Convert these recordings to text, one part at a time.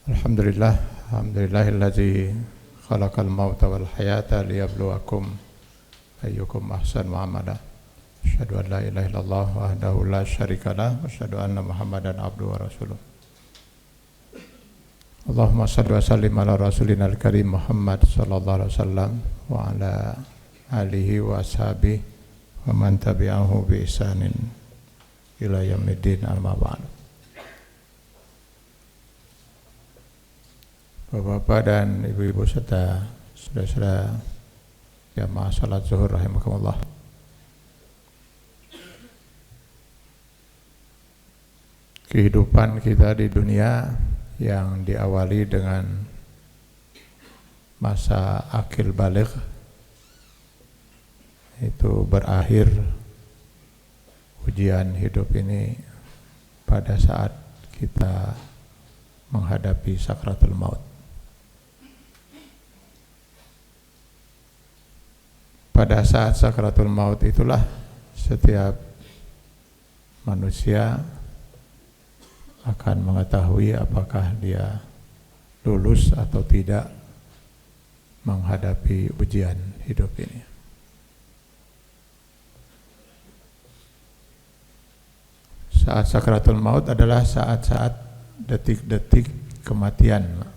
Alhamdulillah, alhamdulillahilladzi khalaqal mauta wal hayata liyabluwakum ayyukum ahsanu amala. Asyhadu an la ilaha illallah wahdahu la syarikalah wa asyhadu anna Muhammadan abduhu wa rasuluh. Allahumma shalli wa sallim ala rasulinal karim Muhammad sallallahu alaihi wasallam wa ala alihi wa ashabihi wa man tabi'ahu bi ihsanin ila yaumiddin, amma ba'du. Bapak-bapak dan ibu-ibu serta saudara-saudara jamaah salat zuhur rahimakumullah. Kehidupan kita di dunia yang diawali dengan masa akil baligh itu berakhir ujian hidup ini pada saat kita menghadapi sakratul maut. Pada saat sakratul maut itulah setiap manusia akan mengetahui apakah dia lulus atau tidak menghadapi ujian hidup ini. Saat sakratul maut adalah saat-saat detik-detik kematian.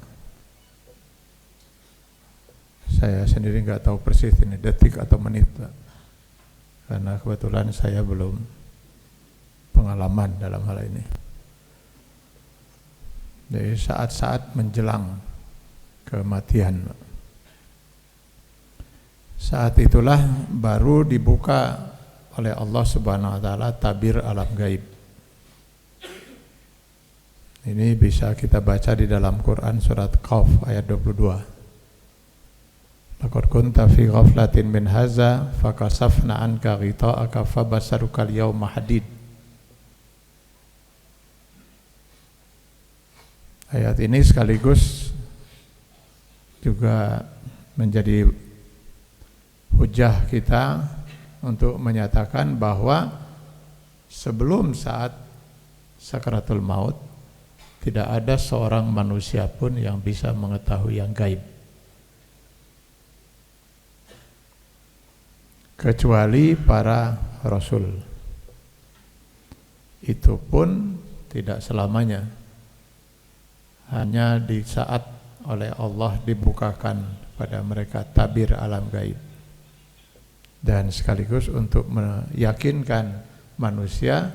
Saya sendiri nggak tahu persis ini detik atau menit, Pak. Karena kebetulan saya belum pengalaman dalam hal ini. Jadi saat-saat menjelang kematian, Pak. Saat itulah baru dibuka oleh Allah Subhanahu wa taala tabir alam gaib. Ini bisa kita baca di dalam Quran surat Qaf ayat 22. Laqad kunta fi ghaflatin min hadza fakashafna anka ghita'aka fabasaruka al-yawma hadid. Ayat ini sekaligus juga menjadi hujah kita untuk menyatakan bahwa sebelum saat sakratul maut tidak ada seorang manusia pun yang bisa mengetahui yang gaib, kecuali para rasul. Itu pun tidak selamanya, hanya di saat oleh Allah dibukakan pada mereka tabir alam gaib, dan sekaligus untuk meyakinkan manusia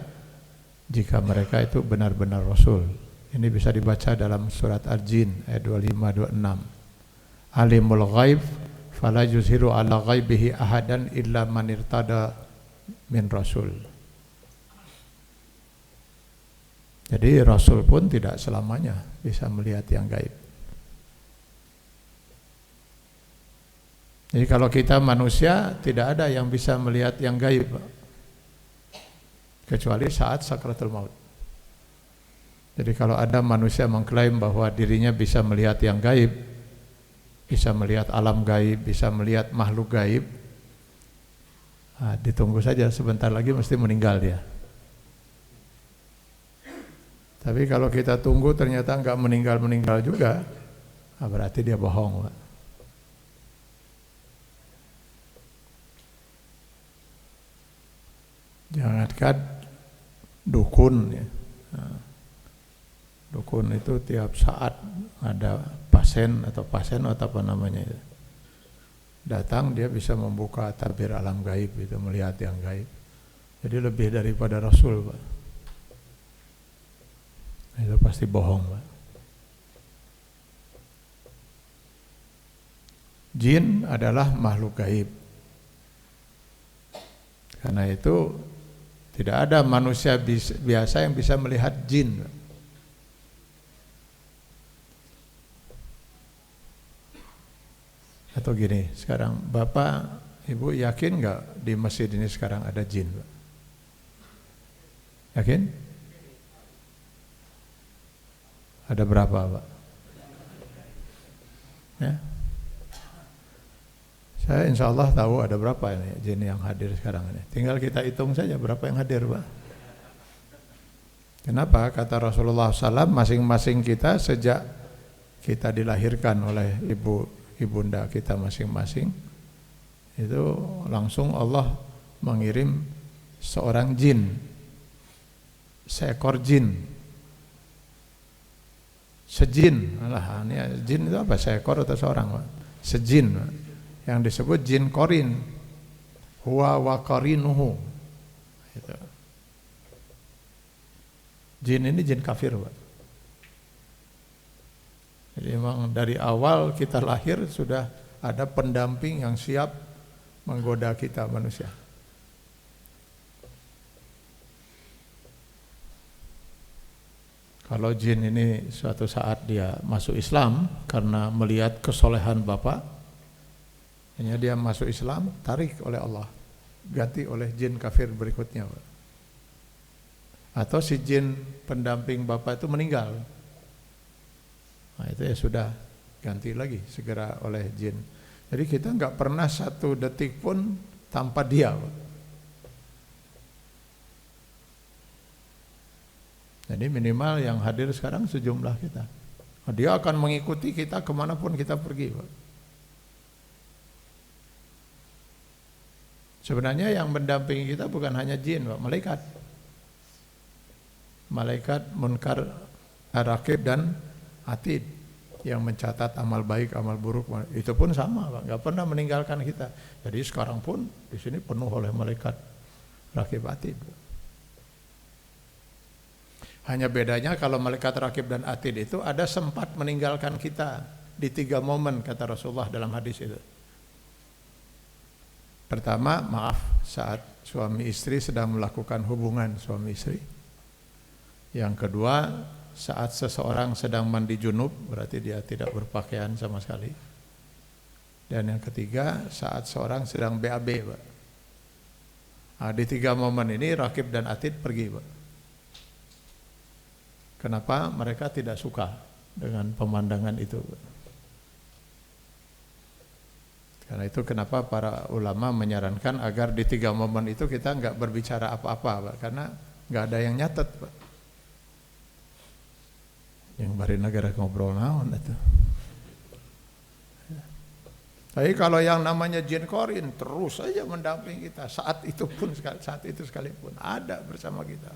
jika mereka itu benar-benar rasul. Ini bisa dibaca dalam surat Al-Jin ayat 25-26. Alimul ghaib fala yuzhiru ala ghaibihi ahadan illa man irtada min rasul. Jadi rasul pun tidak selamanya bisa melihat yang gaib. Jadi kalau kita manusia tidak ada yang bisa melihat yang gaib kecuali saat sakratul maut. Jadi kalau ada manusia mengklaim bahwa dirinya bisa melihat yang gaib, bisa melihat alam gaib, bisa melihat makhluk gaib, ditunggu saja, sebentar lagi mesti meninggal dia. Tapi kalau kita tunggu ternyata enggak meninggal juga, berarti dia bohong, Pak. Jangankan dukun ya. Dukun itu tiap saat ada pasien atau apa namanya itu datang, dia bisa membuka tabir alam gaib itu, melihat yang gaib. Jadi lebih daripada rasul, Pak. Itu pasti bohong, Pak. Jin adalah makhluk gaib. Karena itu tidak ada manusia biasa yang bisa melihat jin, Pak. Atau gini, sekarang Bapak, Ibu yakin nggak di masjid ini sekarang ada jin, Pak? Yakin? Ada berapa, Pak? Ya? Saya insya Allah tahu ada berapa ini jin yang hadir sekarang ini. Tinggal kita hitung saja berapa yang hadir, Pak. Kenapa? Kata Rasulullah SAW, masing-masing kita sejak kita dilahirkan oleh ibunda kita masing-masing, itu langsung Allah mengirim seorang jin, seekor jin, sejin. Alah, ini jin itu apa? Seekor atau seorang? Sejin, yang disebut jin korin, huwa wa qarinuhu. Itu. Jin ini jin kafir, Pak. Jadi memang dari awal kita lahir sudah ada pendamping yang siap menggoda kita manusia. Kalau jin ini suatu saat dia masuk Islam karena melihat kesolehan bapak, hanya dia masuk Islam, tarik oleh Allah, ganti oleh jin kafir berikutnya. Atau si jin pendamping bapak itu meninggal, nah itu ya sudah, ganti lagi segera oleh jin. Jadi kita nggak pernah satu detik pun tanpa dia. Jadi minimal yang hadir sekarang sejumlah kita. Dia akan mengikuti kita kemanapun kita pergi, Pak. Sebenarnya yang mendampingi kita bukan hanya jin, Pak, malaikat. Malaikat munkar, rakib dan atid yang mencatat amal baik, amal buruk. Itu pun sama, Pak, nggak pernah meninggalkan kita. Jadi sekarang pun di sini penuh oleh malaikat rakib atid. Hanya bedanya kalau malaikat rakib dan atid itu ada sempat meninggalkan kita di 3 momen, kata Rasulullah dalam hadis itu. Pertama, maaf, saat suami istri sedang melakukan hubungan suami istri. Yang kedua, saat seseorang sedang mandi junub, berarti dia tidak berpakaian sama sekali. Dan yang ketiga, saat seorang sedang BAB, Pak. Nah, di 3 momen ini rakib dan atid pergi, Pak. Kenapa? Mereka tidak suka dengan pemandangan itu, Pak. Karena itu kenapa para ulama menyarankan agar di 3 momen itu kita nggak berbicara apa-apa, Pak. Karena nggak ada yang nyatet, Pak. Yang bari negara ngobrol naon itu. Tapi kalau yang namanya jin korin terus saja mendampingi kita saat itu sekalipun ada bersama kita.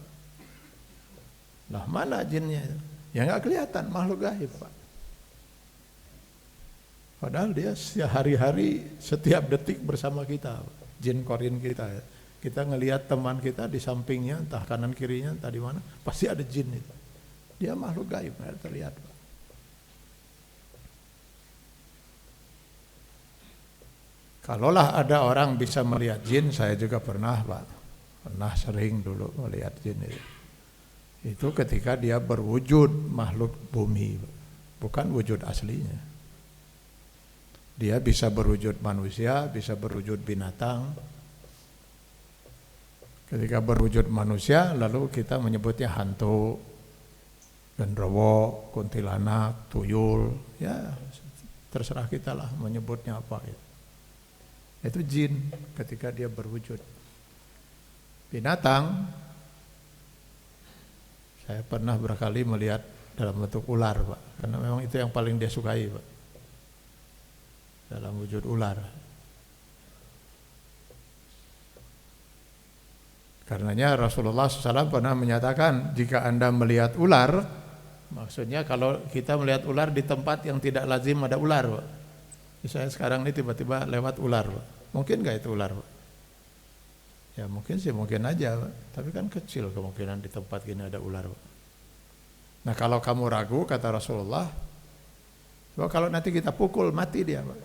Lah mana jinnya itu? Ya nggak kelihatan, makhluk gaib, Pak. Padahal dia sehari-hari setiap detik bersama kita, jin korin kita. Kita ngelihat teman kita di sampingnya, entah kanan kirinya, entah di mana, pasti ada jin itu. Dia makhluk gaib, nggak terlihat, Pak. Kalaulah ada orang bisa melihat jin, saya juga pernah, Pak. Pernah sering dulu melihat jin itu. Itu ketika dia berwujud makhluk bumi, bukan wujud aslinya. Dia bisa berwujud manusia, bisa berwujud binatang. Ketika berwujud manusia, lalu kita menyebutnya hantu, genderuwo, kuntilanak, tuyul, ya terserah kita lah menyebutnya apa ya. Itu jin ketika dia berwujud. Binatang, saya pernah berkali melihat dalam bentuk ular, Pak, karena memang itu yang paling dia sukai, Pak, dalam wujud ular. Karenanya Rasulullah SAW pernah menyatakan, jika Anda melihat ular, maksudnya kalau kita melihat ular di tempat yang tidak lazim ada ular, Pak. Misalnya sekarang ini tiba-tiba lewat ular, Pak. Mungkin nggak itu ular, Pak? Ya mungkin sih, mungkin aja, Pak. Tapi kan kecil kemungkinan di tempat gini ada ular, Pak. Nah kalau kamu ragu, kata Rasulullah, bahwa kalau nanti kita pukul mati dia, Pak.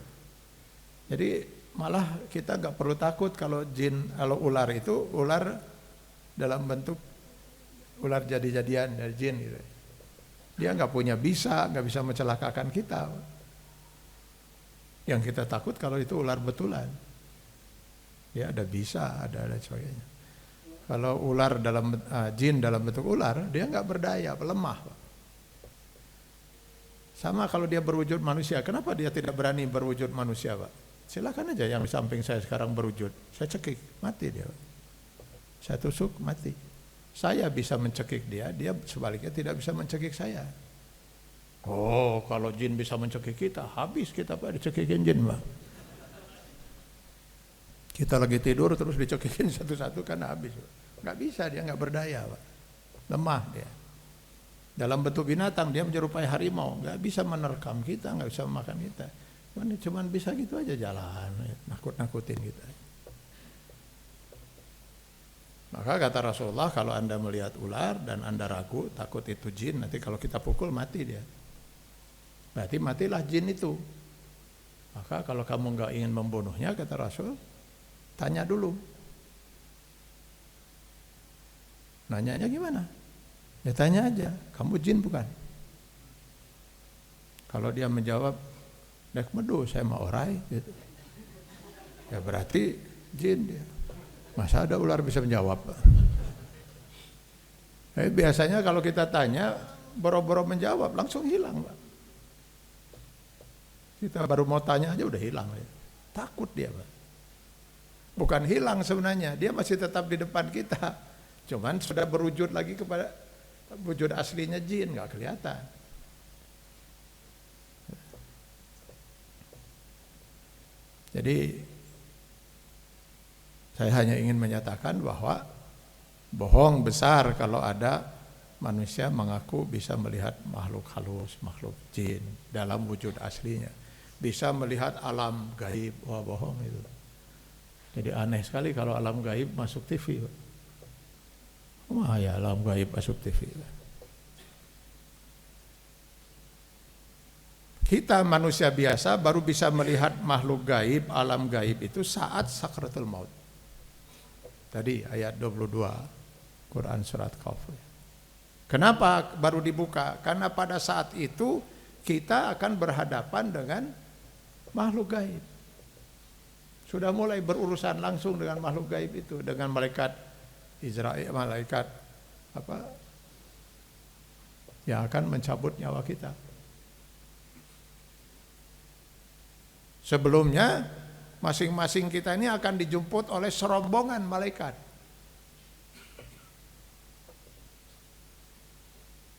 Jadi malah kita nggak perlu takut kalau jin, kalau ular itu ular dalam bentuk ular jadi-jadian dari jin gitu. Dia nggak nggak bisa mencelakakan kita. Yang kita takut kalau itu ular betulan. Ya ada bisa, ada sebagainya. Kalau ular dalam jin dalam bentuk ular, dia nggak berdaya, lemah. Sama kalau dia berwujud manusia, kenapa dia tidak berani berwujud manusia, Pak? Silakan aja yang di samping saya sekarang berwujud, saya cekik, mati dia. Saya tusuk, mati. Saya bisa mencekik dia, dia sebaliknya tidak bisa mencekik saya. Oh, kalau jin bisa mencekik kita, habis kita Pak dicekikin jin, Pak. Kita lagi tidur terus dicekikin satu-satu kan habis. Nggak bisa, dia nggak berdaya, Pak. Lemah dia. Dalam bentuk binatang dia menyerupai harimau, nggak bisa menerkam kita, nggak bisa makan kita. Cuman bisa gitu aja jalan, nakut-nakutin kita. Maka kata Rasulullah, kalau Anda melihat ular dan Anda ragu, takut itu jin, nanti kalau kita pukul mati dia. Berarti matilah jin itu. Maka kalau kamu nggak ingin membunuhnya, kata Rasul, tanya dulu. Nanyanya gimana? Ya tanya aja, kamu jin bukan? Kalau dia menjawab, dek medu, saya mau orai, gitu. Ya berarti jin dia. Masa ada ular bisa menjawab? Biasanya kalau kita tanya, boro-boro menjawab, langsung hilang, Pak. Kita baru mau tanya aja udah hilang. Ya. Takut dia, Pak. Bukan hilang sebenarnya, dia masih tetap di depan kita. Cuman sudah berwujud lagi kepada wujud aslinya jin, nggak kelihatan. Jadi saya hanya ingin menyatakan bahwa bohong besar kalau ada manusia mengaku bisa melihat makhluk halus, makhluk jin dalam wujud aslinya. Bisa melihat alam gaib, wah bohong itu. Jadi aneh sekali kalau alam gaib masuk TV. Wah ya alam gaib masuk TV. Kita manusia biasa baru bisa melihat makhluk gaib, alam gaib itu saat sakratul maut. Tadi ayat 22 Quran surat Qaf. Kenapa baru dibuka? Karena pada saat itu kita akan berhadapan dengan makhluk gaib. Sudah mulai berurusan langsung dengan makhluk gaib itu, dengan malaikat Israel, malaikat yang akan mencabut nyawa kita. Sebelumnya masing-masing kita ini akan dijemput oleh serombongan malaikat.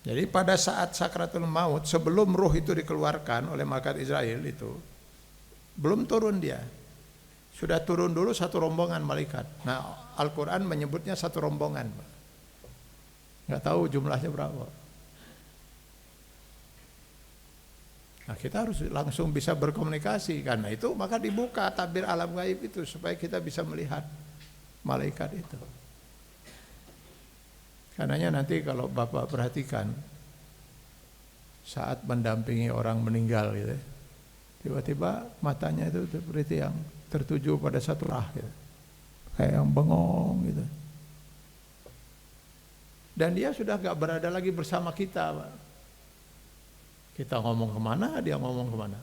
Jadi pada saat sakratul maut, sebelum ruh itu dikeluarkan oleh malaikat Israel itu, belum turun dia. Sudah turun dulu satu rombongan malaikat. Nah, Al-Quran menyebutnya satu rombongan. Nggak tahu jumlahnya berapa. Nah, kita harus langsung bisa berkomunikasi. Karena itu maka dibuka tabir alam gaib itu supaya kita bisa melihat malaikat itu. Karenanya nanti kalau Bapak perhatikan saat mendampingi orang meninggal gitu, tiba-tiba matanya itu seperti yang tertuju pada satu arah gitu. Kayak yang bengong gitu. Dan dia sudah gak berada lagi bersama kita, Pak. Kita ngomong kemana, dia ngomong kemana.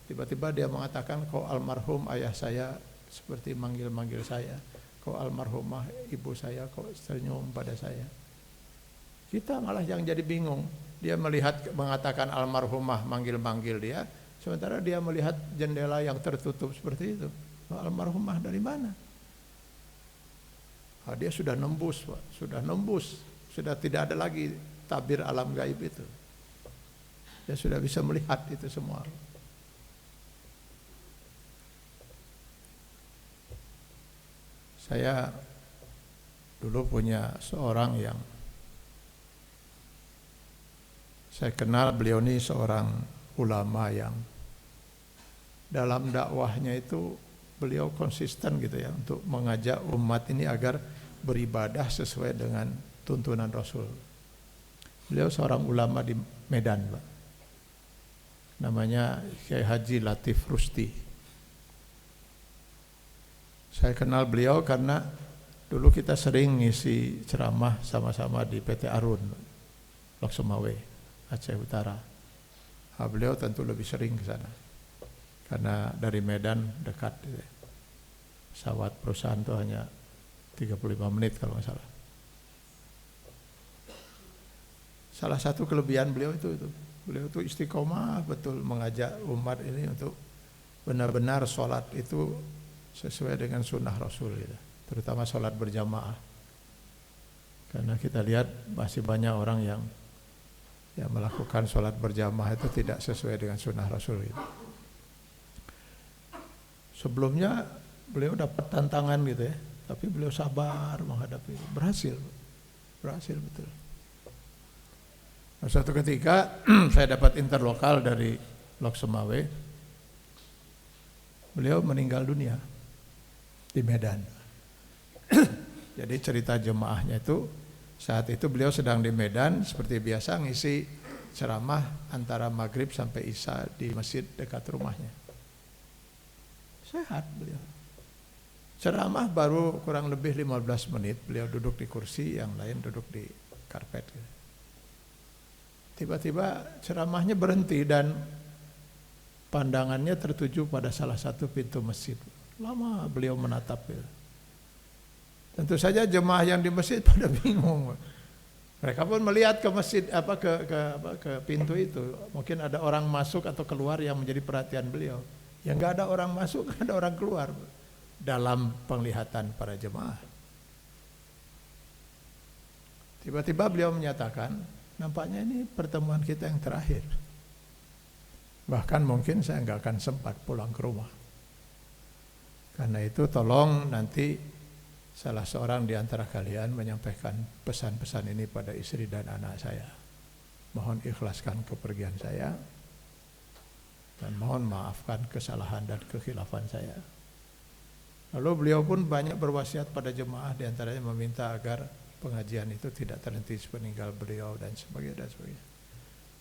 Tiba-tiba dia mengatakan, kau almarhum ayah saya seperti manggil-manggil saya. Kau almarhumah ibu saya, kau senyum pada saya. Kita malah yang jadi bingung. Dia melihat, mengatakan almarhumah manggil-manggil dia, sementara dia melihat jendela yang tertutup seperti itu. Almarhumah dari mana? Nah, dia sudah nembus, Pak. Sudah nembus. Sudah tidak ada lagi tabir alam gaib itu. Dia sudah bisa melihat itu semua. Saya dulu punya seorang yang saya kenal, beliau ini seorang ulama yang dalam dakwahnya itu beliau konsisten gitu ya untuk mengajak umat ini agar beribadah sesuai dengan tuntunan Rasul. Beliau seorang ulama di Medan, Pak. Namanya Kiai Haji Latif Rusti. Saya kenal beliau karena dulu kita sering ngisi ceramah sama-sama di PT Arun, Lok Sumawe, Aceh Utara. Nah, beliau tentu lebih sering ke sana. Karena dari Medan dekat gitu. Pesawat perusahaan itu hanya 35 menit kalau nggak salah. Salah satu kelebihan beliau itu. Beliau itu istiqomah betul mengajak umat ini untuk benar-benar sholat itu sesuai dengan sunnah Rasul gitu. Terutama sholat berjamaah. Karena kita lihat masih banyak orang yang Ya, melakukan sholat berjamaah itu tidak sesuai dengan sunnah Rasul gitu. Sebelumnya beliau dapat tantangan gitu ya, tapi beliau sabar menghadapi, berhasil betul. Nah, suatu ketika saya dapat interlokal dari Lok Semawe, beliau meninggal dunia di Medan. Jadi cerita jemaahnya itu, saat itu beliau sedang di Medan, seperti biasa ngisi ceramah antara maghrib sampai isya di masjid dekat rumahnya. Sehat beliau. Ceramah baru kurang lebih 15 menit, beliau duduk di kursi, yang lain duduk di karpet. Tiba-tiba ceramahnya berhenti dan pandangannya tertuju pada salah satu pintu masjid. Lama beliau menatap ya. Tentu saja jemaah yang di masjid pada bingung. Mereka pun melihat ke masjid ke pintu itu. Mungkin ada orang masuk atau keluar yang menjadi perhatian beliau. Yang enggak ada orang masuk, ada orang keluar dalam penglihatan para jemaah. Tiba-tiba beliau menyatakan, nampaknya ini pertemuan kita yang terakhir. Bahkan mungkin saya enggak akan sempat pulang ke rumah. Karena itu tolong nanti salah seorang di antara kalian menyampaikan pesan-pesan ini pada istri dan anak saya. Mohon ikhlaskan kepergian saya dan mohon maafkan kesalahan dan kekhilafan saya. Lalu beliau pun banyak berwasiat pada jemaah, di antaranya meminta agar pengajian itu tidak terhenti sepeninggal beliau dan sebagainya.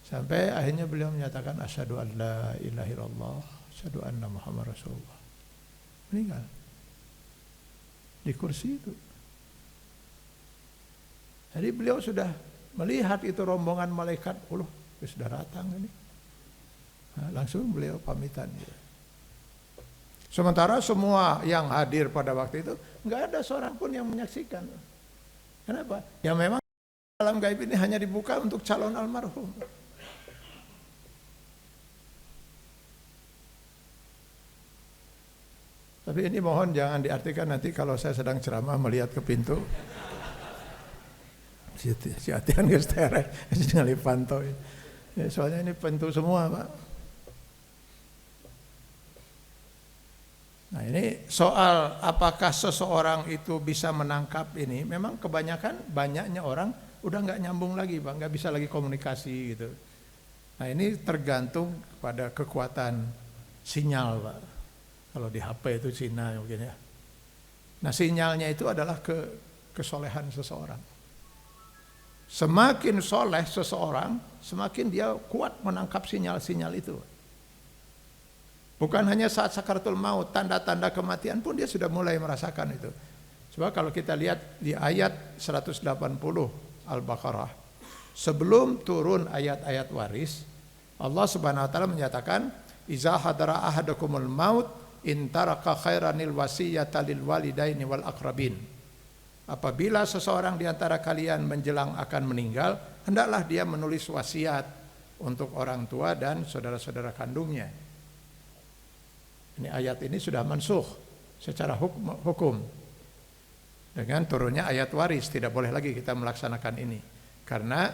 Sampai akhirnya beliau menyatakan asyhadu an la ilaha illallah, asyhadu anna Muhammad Rasulullah. Meninggal di kursi itu. Jadi beliau sudah melihat itu rombongan malaikat, sudah datang ini. Nah, langsung beliau pamitan. Sementara semua yang hadir pada waktu itu nggak ada seorang pun yang menyaksikan. Kenapa? Ya memang alam gaib ini hanya dibuka untuk calon almarhum. Tapi ini mohon jangan diartikan nanti kalau saya sedang ceramah melihat ke pintu. Si hatian geus terek, ningali pantau. Ya, soalnya ini pintu semua, Pak. Nah, ini soal apakah seseorang itu bisa menangkap ini, memang kebanyakan banyaknya orang udah nggak nyambung lagi, Pak, nggak bisa lagi komunikasi gitu. Nah, ini tergantung pada kekuatan sinyal, Pak. Kalau di HP itu Cina mungkin ya. Nah, sinyalnya itu adalah kesolehan seseorang. Semakin soleh seseorang, semakin dia kuat menangkap sinyal-sinyal itu. Bukan hanya saat sakaratul maut, tanda-tanda kematian pun dia sudah mulai merasakan itu. Sebab kalau kita lihat di ayat 180 Al-Baqarah, sebelum turun ayat-ayat waris, Allah Subhanahu wa taala menyatakan, "Iza hadara ahadakumul maut in taraka khairanil wasiyata lil walidaini wal aqrabin." Apabila seseorang di antara kalian menjelang akan meninggal, hendaklah dia menulis wasiat untuk orang tua dan saudara-saudara kandungnya. Ini ayat ini sudah mansukh secara hukum. Dengan turunnya ayat waris, tidak boleh lagi kita melaksanakan ini. Karena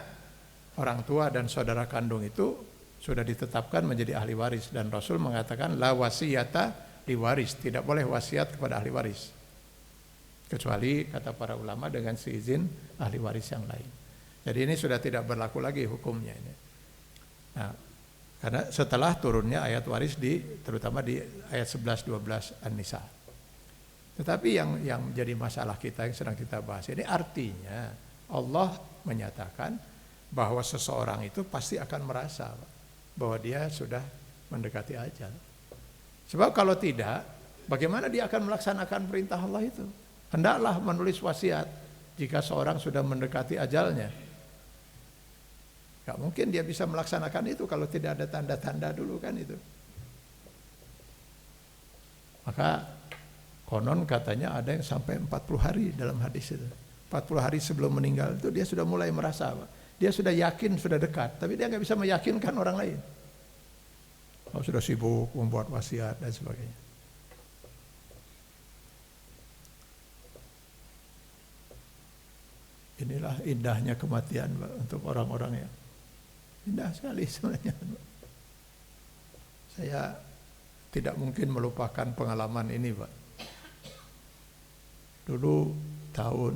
orang tua dan saudara kandung itu sudah ditetapkan menjadi ahli waris, dan Rasul mengatakan la wasiyata li waris, tidak boleh wasiat kepada ahli waris. Kecuali kata para ulama dengan seizin ahli waris yang lain. Jadi ini sudah tidak berlaku lagi hukumnya ini. Nah, karena setelah turunnya ayat waris terutama di ayat 11-12 An-Nisa. Tetapi yang menjadi masalah kita yang sedang kita bahas ini, artinya Allah menyatakan bahwa seseorang itu pasti akan merasa bahwa dia sudah mendekati ajal. Sebab kalau tidak, bagaimana dia akan melaksanakan perintah Allah itu? Hendaklah menulis wasiat jika seorang sudah mendekati ajalnya. Gak mungkin dia bisa melaksanakan itu kalau tidak ada tanda-tanda dulu kan itu. Maka konon katanya ada yang sampai 40 hari dalam hadis itu. 40 hari sebelum meninggal itu dia sudah mulai merasa, dia sudah yakin sudah dekat, tapi dia gak bisa meyakinkan orang lain. Oh, sudah sibuk membuat wasiat dan sebagainya. Inilah indahnya kematian, Pak, untuk orang-orang yang Indah sekali sebenarnya. Saya tidak mungkin melupakan pengalaman ini, Pak. Dulu tahun,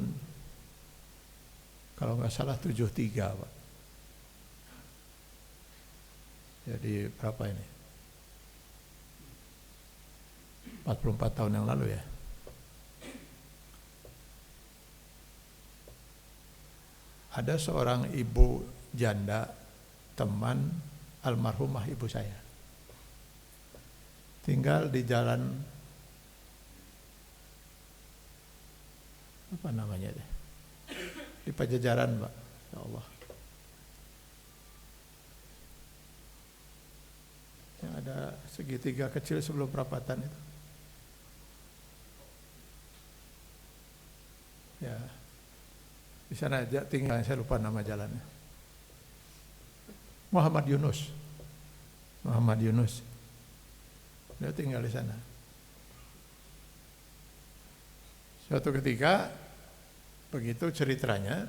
kalau nggak salah 73, Pak. Jadi berapa ini? 44 tahun yang lalu ya. Ada seorang ibu janda, teman almarhumah ibu saya. Tinggal di jalan, apa namanya deh? Di Pajajaran, Pak. Ya Allah. Yang ada segitiga kecil sebelum perapatan itu. Ya. Di sana aja tinggal, saya lupa nama jalannya. Muhammad Yunus. Muhammad Yunus. Dia tinggal di sana. Suatu ketika, begitu ceritanya,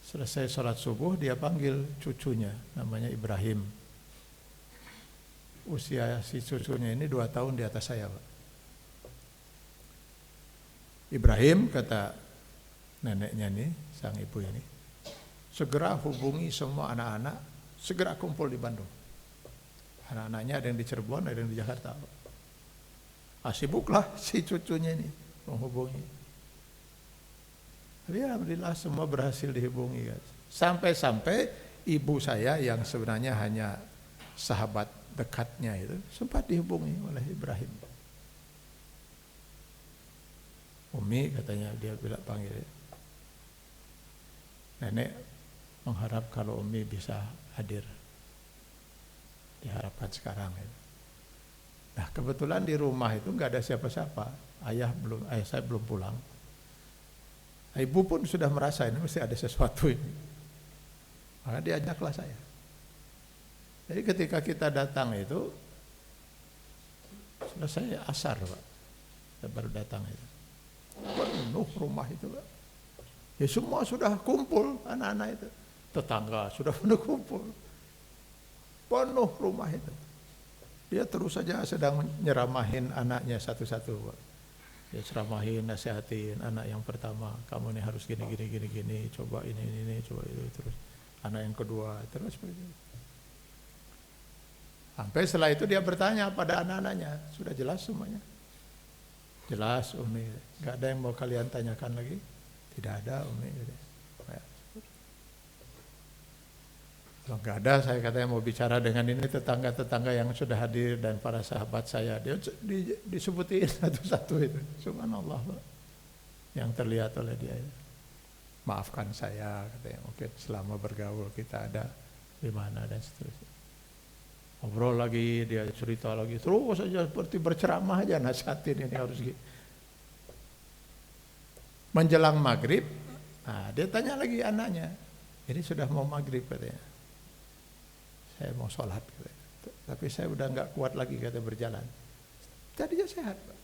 selesai sholat subuh, dia panggil cucunya, namanya Ibrahim. Usia si cucunya ini 2 tahun di atas saya, Pak. Ibrahim, kata neneknya nih, sang ibu ini, segera hubungi semua anak-anak, segera kumpul di Bandung. Anak-anaknya ada yang di Cirebon, ada yang di Jakarta. Sibuklah si cucunya ini menghubungi. Tapi alhamdulillah semua berhasil dihubungi. Sampai-sampai ibu saya yang sebenarnya hanya sahabat dekatnya itu sempat dihubungi oleh Ibrahim. Umi katanya, dia bilang panggil, nenek mengharap kalau Umi bisa hadir. Diharapkan sekarang. Nah kebetulan di rumah itu nggak ada siapa-siapa. Ayah saya belum pulang. Ibu pun sudah merasa ini mesti ada sesuatu ini. Maka diajaklah saya. Jadi ketika kita datang itu selesai asar, Pak. Kita baru datang itu. Penuh rumah itu, Pak. Ya semua sudah kumpul anak-anak itu. Tetangga sudah penuh kumpul. Penuh rumah itu. Dia terus saja sedang nyeramahin anaknya satu-satu, Pak. Dia ceramahin, nasihatin anak yang pertama, kamu nih harus gini, coba ini, coba itu, terus anak yang kedua, terus begitu. Sampai setelah itu dia bertanya pada anak-anaknya, sudah jelas semuanya? Jelas, Umi. Gak ada yang mau kalian tanyakan lagi? Tidak ada, Umi. Kalau nggak ada, saya katanya mau bicara dengan ini tetangga-tetangga yang sudah hadir dan para sahabat saya. Dia disebutin satu-satu itu. Subhanallah, Pak. Yang terlihat oleh dia. Maafkan saya, katanya. Mungkin selama bergaul kita ada di mana dan seterusnya. Ngobrol lagi, dia cerita lagi. Terus saja seperti berceramah aja, nasihatin ini harus gitu. Menjelang maghrib, dia tanya lagi anaknya. Ini sudah mau maghrib, katanya. Saya mau sholat, tapi saya udah nggak kuat lagi, kata berjalan. Tadinya sehat, Pak.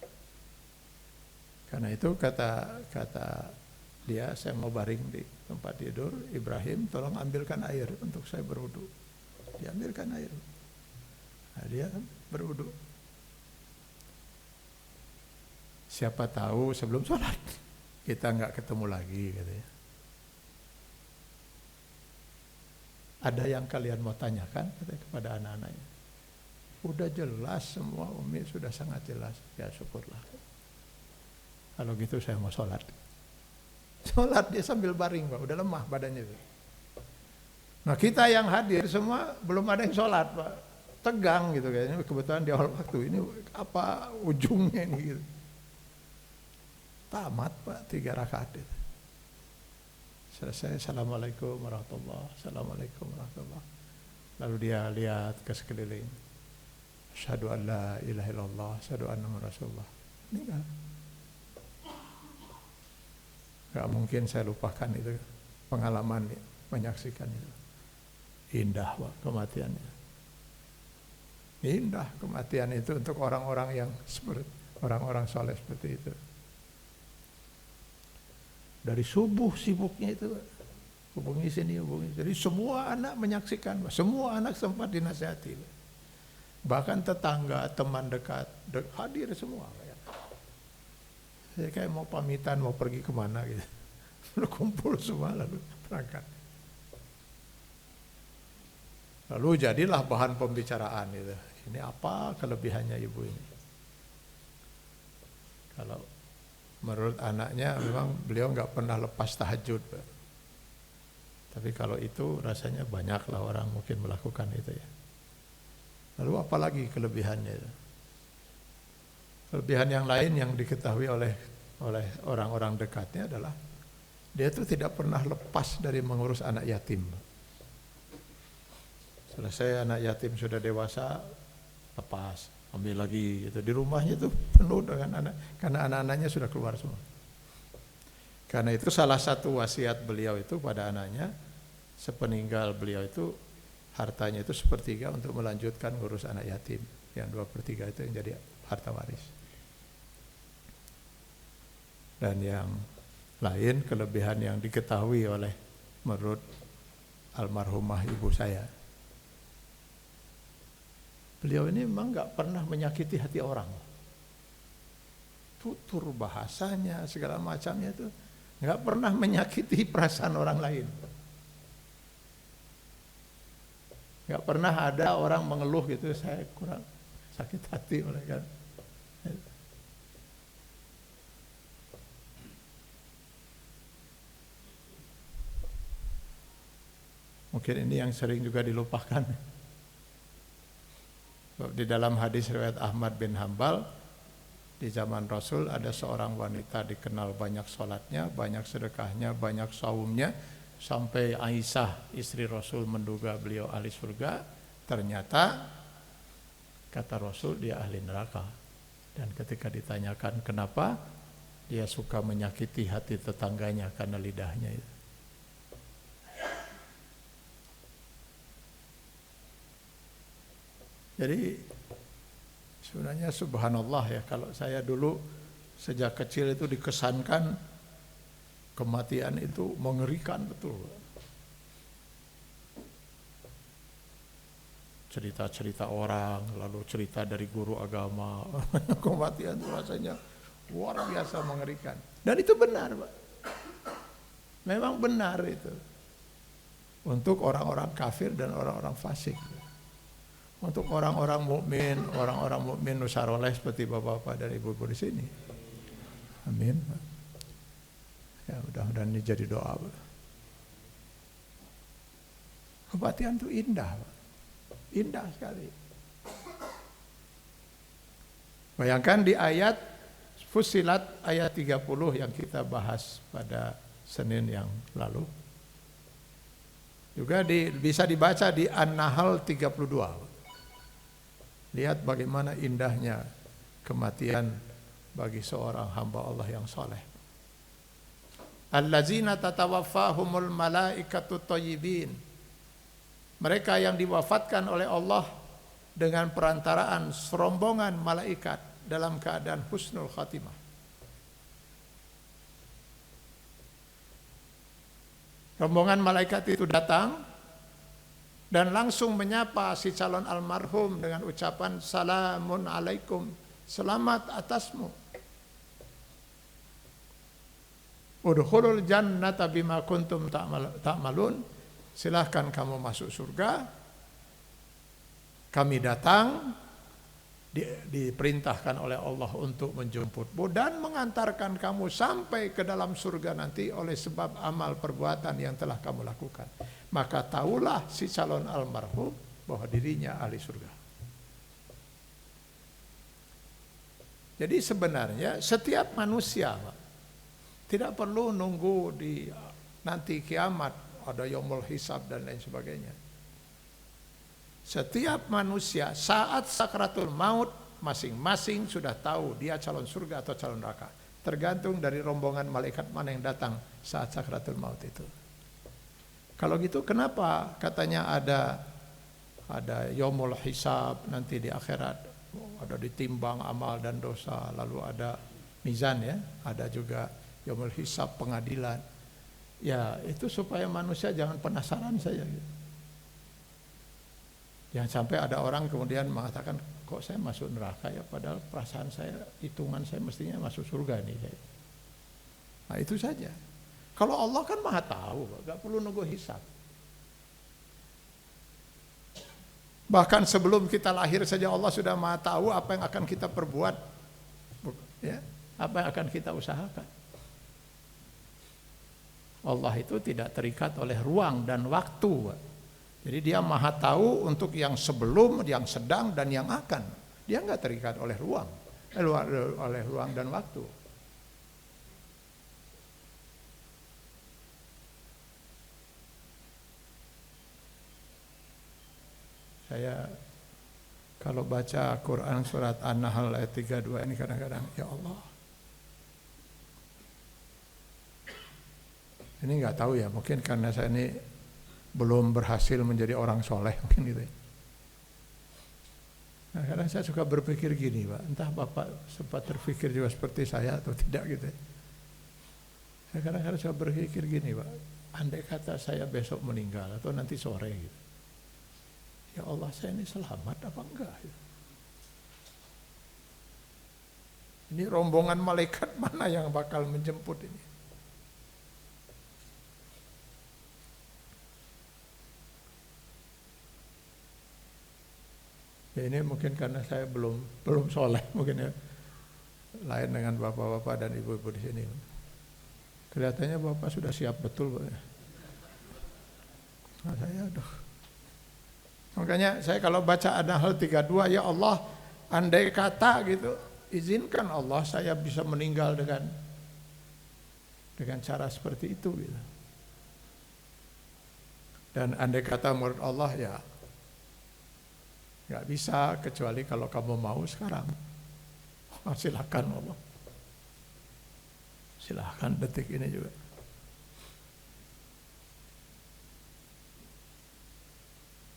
Karena itu kata dia, saya mau baring di tempat tidur. Ibrahim, tolong ambilkan air untuk saya berwudu. Diambilkan air. Nah, dia berwudu. Siapa tahu sebelum sholat kita nggak ketemu lagi, katanya. Ada yang kalian mau tanyakan kepada anak-anaknya? Udah jelas semua, Umi sudah sangat jelas. Ya syukurlah. Kalau gitu saya mau sholat. Sholat dia sambil baring, Pak. Udah lemah badannya. Nah kita yang hadir semua belum ada yang sholat, Pak. Tegang gitu kayaknya. Kebetulan di awal waktu ini apa ujungnya ini gitu. Tamat, Pak, 3 rakaat itu. Selesai, assalamualaikum warahmatullahi wabarakatuh. Assalamualaikum warahmatullahi wabarakatuh. Lalu dia lihat ke sekeliling. Asyhadu an la ilaha illallah, asyhadu anna Muhammadar Rasulullah. Meninggal. Gak mungkin saya lupakan itu pengalaman menyaksikan itu. Indah, Pak, kematiannya. Indah kematian itu untuk orang-orang yang seperti orang-orang soleh seperti itu. Dari subuh sibuknya itu, hubungi sini, hubungi. Jadi semua anak menyaksikan, semua anak sempat dinasihati. Bahkan tetangga, teman dekat hadir semua. Saya kayak mau pamitan, mau pergi kemana gitu. Lalu kumpul semua, lalu berangkat. Lalu jadilah bahan pembicaraan gitu. Ini apa kelebihannya ibu ini? Kalau menurut anaknya memang beliau nggak pernah lepas tahajud, Pak. Tapi kalau itu rasanya banyaklah orang mungkin melakukan itu ya. Lalu apalagi kelebihannya itu? Kelebihan yang lain yang diketahui oleh orang-orang dekatnya adalah dia itu tidak pernah lepas dari mengurus anak yatim. Selesai anak yatim sudah dewasa, lepas, ambil lagi gitu. Di rumahnya itu penuh dengan anak, karena anak-anaknya sudah keluar semua. Karena itu salah satu wasiat beliau itu pada anaknya, sepeninggal beliau itu hartanya itu 1/3 untuk melanjutkan ngurus anak yatim. Yang 2/3 itu yang jadi harta waris. Dan yang lain kelebihan yang diketahui oleh menurut almarhumah ibu saya, beliau ini memang nggak pernah menyakiti hati orang. Tutur bahasanya segala macamnya itu nggak pernah menyakiti perasaan orang lain. Nggak pernah ada orang mengeluh gitu, saya kurang sakit hati oleh kan. Mungkin ini yang sering juga dilupakan. Di dalam hadis riwayat Ahmad bin Hambal, di zaman Rasul ada seorang wanita dikenal banyak sholatnya, banyak sedekahnya, banyak saumnya, sampai Aisyah istri Rasul menduga beliau ahli surga. Ternyata kata Rasul dia ahli neraka. Dan ketika ditanyakan kenapa, dia suka menyakiti hati tetangganya karena lidahnya itu. Jadi sebenarnya subhanallah ya, kalau saya dulu sejak kecil itu dikesankan kematian itu mengerikan betul. Cerita-cerita orang, lalu cerita dari guru agama, kematian itu rasanya luar biasa mengerikan. Dan itu benar, Pak. Memang benar itu. Untuk orang-orang kafir dan orang-orang fasik. Untuk orang-orang mukmin nusaroleh seperti bapak-bapak dan ibu-ibu di sini. Amin. Ya, mudah-mudahan ini jadi doa. Kematian itu indah, Pak. Indah sekali. Bayangkan di ayat Fussilat ayat 30 yang kita bahas pada Senin yang lalu. Juga bisa dibaca di An-Nahl 32. Lihat bagaimana indahnya kematian bagi seorang hamba Allah yang soleh. Allazina tatawaffahumul malaikatu thayyibin. Mereka yang diwafatkan oleh Allah dengan perantaraan serombongan malaikat dalam keadaan husnul khatimah. Rombongan malaikat itu datang dan langsung menyapa si calon almarhum dengan ucapan salamun alaikum, selamat atasmu. Udkhulul jannata bima kuntum ta'malun, silahkan kamu masuk surga. Kami datang, diperintahkan oleh Allah untuk menjemputmu dan mengantarkan kamu sampai ke dalam surga nanti oleh sebab amal perbuatan yang telah kamu lakukan. Maka tahulah si calon almarhum bahwa dirinya ahli surga. Jadi sebenarnya setiap manusia tidak perlu nunggu di nanti kiamat ada yaumul hisab dan lain sebagainya. Setiap manusia saat sakratul maut masing-masing sudah tahu dia calon surga atau calon neraka. Tergantung dari rombongan malaikat mana yang datang saat sakratul maut itu. Kalau gitu kenapa katanya ada yaumul hisab nanti di akhirat, ada ditimbang amal dan dosa, lalu ada mizan ya, ada juga yaumul hisab pengadilan. Ya itu supaya manusia jangan penasaran saja. Jangan sampai ada orang kemudian mengatakan, kok saya masuk neraka ya, padahal perasaan saya, hitungan saya mestinya masuk surga nih. Nah itu saja. Kalau Allah kan maha tahu, gak perlu nunggu hisab. Bahkan sebelum kita lahir saja Allah sudah maha tahu apa yang akan kita perbuat, ya, apa yang akan kita usahakan. Allah itu tidak terikat oleh ruang dan waktu. Jadi dia maha tahu untuk yang sebelum, yang sedang, dan yang akan. Dia nggak terikat oleh ruang dan waktu. Saya kalau baca Quran surat An-Nahl ayat 32 ini kadang-kadang, ya Allah. Ini nggak tahu ya, mungkin karena saya ini belum berhasil menjadi orang soleh mungkin gitu ya. Nah, kadang saya suka berpikir gini Pak, entah Bapak sempat terpikir juga seperti saya atau tidak gitu ya. Saya kadang-kadang suka berpikir gini Pak, andai kata saya besok meninggal atau nanti sore gitu. Ya Allah, saya ini selamat apa enggak? Ini rombongan malaikat mana yang bakal menjemput ini? Ya ini mungkin karena saya belum soleh mungkin ya, lain dengan bapak-bapak dan ibu-ibu di sini. Kelihatannya bapak sudah siap betul Pak. Nah, saya aduh. Makanya saya kalau baca An-Nahl 32, ya Allah, andai kata gitu, izinkan Allah saya bisa meninggal dengan cara seperti itu gitu. Dan andai kata menurut Allah ya nggak bisa kecuali kalau kamu mau sekarang. Silakan Allah. Silakan detik ini juga.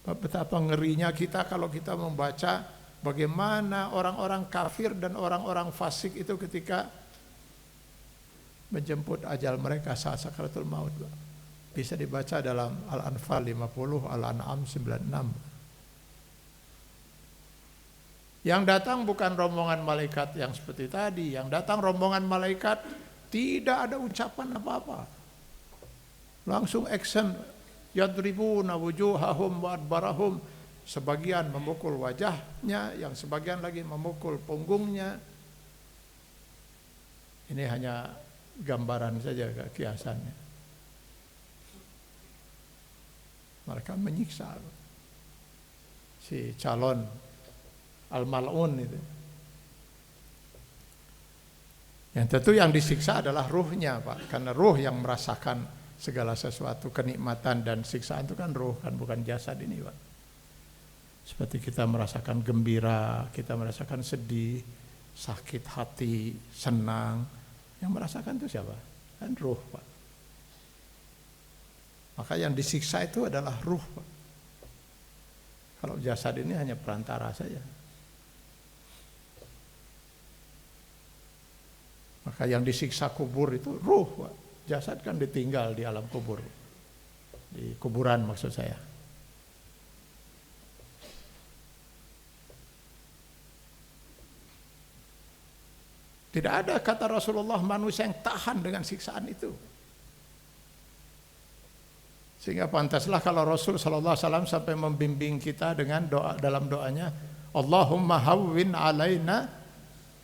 Betapa ngerinya kita kalau kita membaca bagaimana orang-orang kafir dan orang-orang fasik itu ketika menjemput ajal mereka saat sakaratul maut. Bisa dibaca dalam Al-Anfal 50, Al-An'am 96. Yang datang bukan rombongan malaikat yang seperti tadi, yang datang rombongan malaikat tidak ada ucapan apa-apa. Langsung action, yadribuna wujuhahum wa adbarahum, sebagian memukul wajahnya, yang sebagian lagi memukul punggungnya. Ini hanya gambaran saja, kiasannya. Mereka menyiksa si calon al-mal'un itu. Yang tentu yang disiksa adalah ruhnya Pak, karena ruh yang merasakan segala sesuatu, kenikmatan dan siksaan itu kan ruh, kan bukan jasad ini Pak. Seperti kita merasakan gembira, kita merasakan sedih, sakit hati, senang, yang merasakan itu siapa? Kan ruh Pak. Maka yang disiksa itu adalah ruh Pak. Kalau jasad ini hanya perantara saja. Maka yang disiksa kubur itu ruh Pak. Jasad kan ditinggal di alam kubur, di kuburan maksud saya. Tidak ada kata Rasulullah manusia yang tahan dengan siksaan itu. Sehingga pantaslah kalau Rasul sallallahu alaihi wasallam sampai membimbing kita dengan doa, dalam doanya, Allahumma hawwin alaina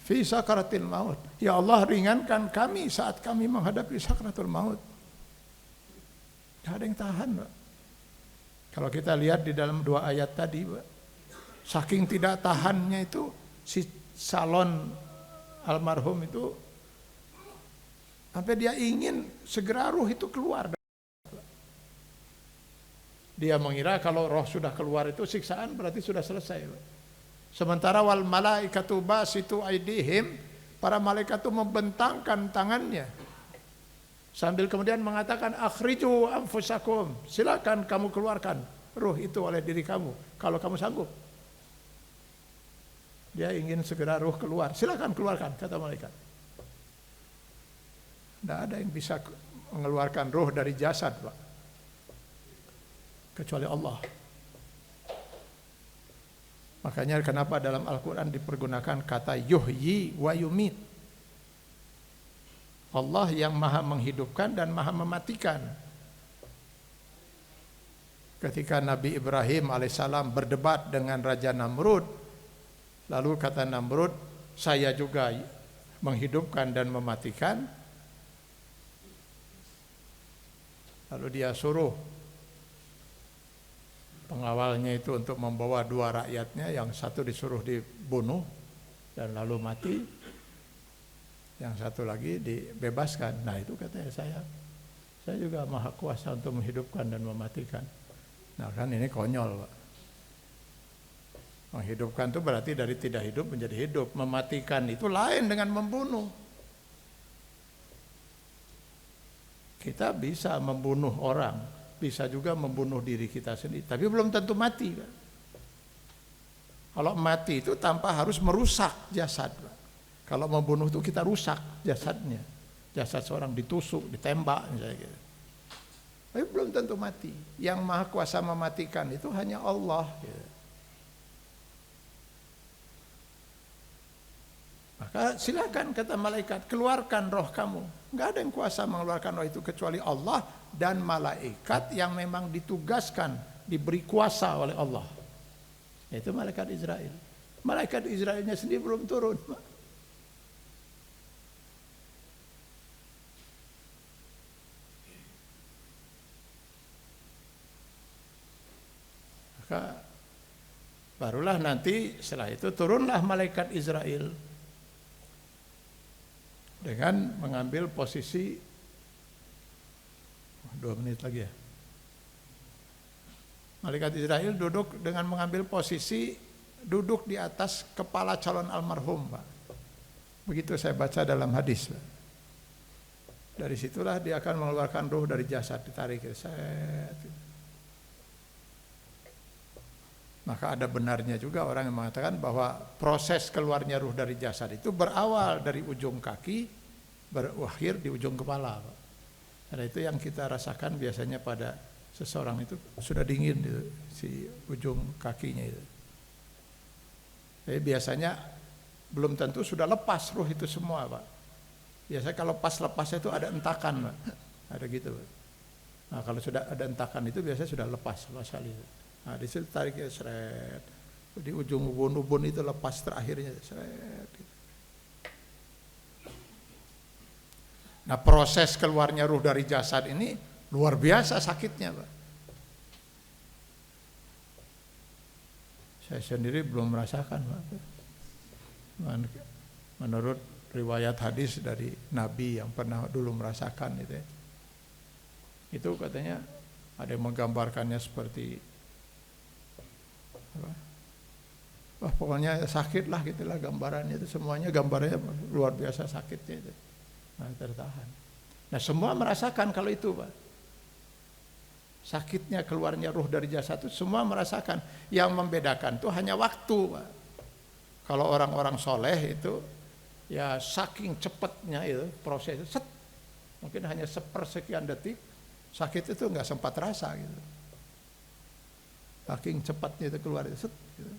fi sakaratil maut. Ya Allah, ringankan kami saat kami menghadapi sakaratul maut. Tidak ada yang tahan Pak. Kalau kita lihat di dalam dua ayat tadi Pak, saking tidak tahannya itu si salon almarhum itu sampai dia ingin segera ruh itu keluar. Dia mengira kalau roh sudah keluar itu siksaan berarti sudah selesai Pak. Sementara wal malaikatu basitu aidihim, para malaikat itu membentangkan tangannya sambil kemudian mengatakan akhriju anfusakum, silakan kamu keluarkan ruh itu oleh diri kamu kalau kamu sanggup. Dia ingin segera ruh keluar, silakan keluarkan kata malaikat. Tidak ada yang bisa mengeluarkan ruh dari jasad, Pak. Kecuali Allah. Makanya kenapa dalam Al-Quran dipergunakan kata yuhyi wa yumit. Allah yang maha menghidupkan dan maha mematikan. Ketika Nabi Ibrahim alaihissalam berdebat dengan Raja Namrud, lalu kata Namrud, saya juga menghidupkan dan mematikan. Lalu dia suruh pengawalnya itu untuk membawa dua rakyatnya, yang satu disuruh dibunuh dan lalu mati, yang satu lagi dibebaskan. Nah itu katanya saya juga maha kuasa untuk menghidupkan dan mematikan. Nah kan ini konyol, Pak. Menghidupkan itu berarti dari tidak hidup menjadi hidup. Mematikan itu lain dengan membunuh. Kita bisa membunuh orang, bisa juga membunuh diri kita sendiri, tapi belum tentu mati, Pak. Kalau mati itu tanpa harus merusak jasad, Pak. Kalau membunuh itu kita rusak jasadnya. Jasad seorang ditusuk, ditembak misalnya gitu. Tapi belum tentu mati. Yang maha kuasa mematikan itu hanya Allah. Maka silakan kata malaikat, keluarkan roh kamu. Enggak ada yang kuasa mengeluarkan roh itu kecuali Allah dan malaikat yang memang ditugaskan, diberi kuasa oleh Allah. Yaitu malaikat Israel. Malaikat Israelnya sendiri belum turun. Maka barulah nanti setelah itu turunlah malaikat Israel dengan mengambil posisi 2 menit lagi ya. Malaikat Israel duduk dengan mengambil posisi duduk di atas kepala calon almarhum, Pak. Begitu saya baca dalam hadis, Pak. Dari situlah dia akan mengeluarkan ruh dari jasad, ditarik set. Maka ada benarnya juga orang yang mengatakan bahwa proses keluarnya ruh dari jasad itu berawal dari ujung kaki, berakhir di ujung kepala, Pak. Karena itu yang kita rasakan biasanya pada seseorang itu sudah dingin itu, si ujung kakinya itu. Jadi biasanya belum tentu sudah lepas ruh itu semua, Pak. Biasanya kalau pas lepasnya itu ada entakan, Pak. Ada gitu, Pak. Nah kalau sudah ada entakan itu biasanya sudah lepas kali itu. Nah di situ tariknya seret, di ujung ubun-ubun itu lepas terakhirnya seret. Nah proses keluarnya ruh dari jasad ini luar biasa sakitnya, Pak. Saya sendiri belum merasakan, Pak. Menurut riwayat hadis dari Nabi yang pernah dulu merasakan itu, itu katanya ada yang menggambarkannya seperti wah pokoknya sakit lah gitulah gambarannya itu, semuanya gambarnya luar biasa sakitnya itu. Nah, tertahan. Nah semua merasakan kalau itu, Pak. Sakitnya keluarnya ruh dari jasad itu semua merasakan. Yang membedakan itu hanya waktu, Pak. Kalau orang-orang soleh itu ya saking cepatnya itu proses itu, set, mungkin hanya sepersekian detik sakit itu nggak sempat terasa gitu. Saking cepatnya itu keluar itu, set, gitu.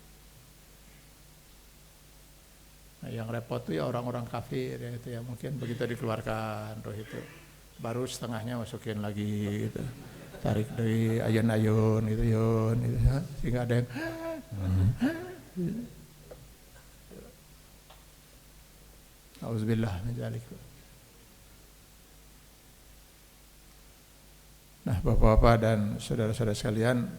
Nah, yang repot tuh ya orang-orang kafir ya itu ya, mungkin begitu dikeluarkan roh itu baru setengahnya masukin lagi gitu. Tarik dari ayun-ayun gitu, yun gitu ya. Sehingga ada yang auzubillah min dzalik. Nah, Bapak-bapak dan saudara-saudara sekalian,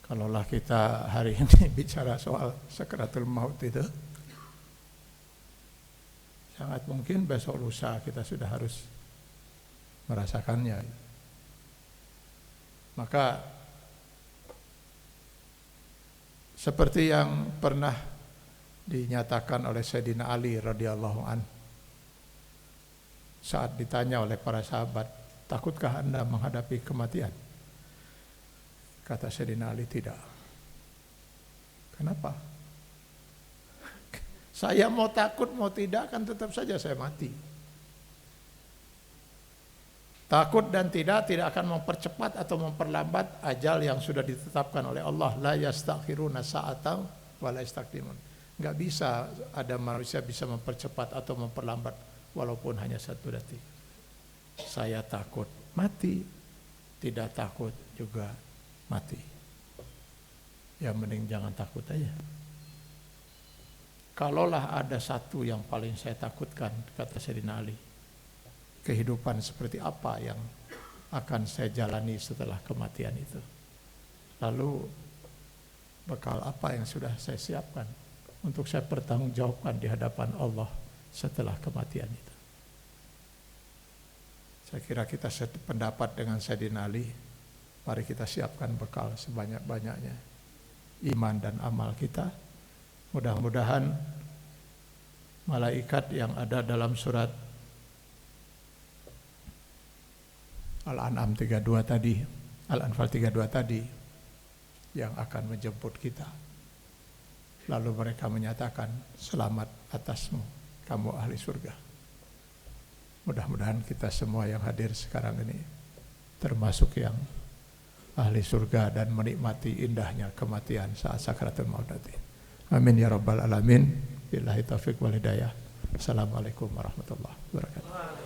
kalaulah kita hari ini bicara soal sakaratul maut itu, sangat mungkin besok lusa kita sudah harus merasakannya. Maka seperti yang pernah dinyatakan oleh Sayyidina Ali radhiyallahu an saat ditanya oleh para sahabat, takutkah Anda menghadapi kematian? Kata Sayyidina Ali, tidak. Kenapa? Saya mau takut mau tidak kan tetap saja saya mati. Takut dan tidak akan mempercepat atau memperlambat ajal yang sudah ditetapkan oleh Allah. La yastakhiruna sa'atan wa la yastaqdimun. Enggak bisa ada manusia bisa mempercepat atau memperlambat walaupun hanya 1 detik. Saya takut mati, tidak takut juga mati. Ya mending jangan takut aja. Kalaulah ada satu yang paling saya takutkan, kata Sayyidina Ali, kehidupan seperti apa yang akan saya jalani setelah kematian itu. Lalu bekal apa yang sudah saya siapkan untuk saya pertanggungjawabkan di hadapan Allah setelah kematian itu. Saya kira kita sependapat dengan Sayyidina Ali. Mari kita siapkan bekal sebanyak-banyaknya iman dan amal kita. Mudah-mudahan malaikat yang ada dalam surat Al-An'am 32 tadi, Al-Anfal 32 tadi yang akan menjemput kita. Lalu mereka menyatakan, selamat atasmu, kamu ahli surga. Mudah-mudahan kita semua yang hadir sekarang ini termasuk yang ahli surga dan menikmati indahnya kematian saat sakaratul maut nanti. Amin ya rabbal alamin. Billahi taufiq wal hidayah. Assalamualaikum warahmatullahi wabarakatuh.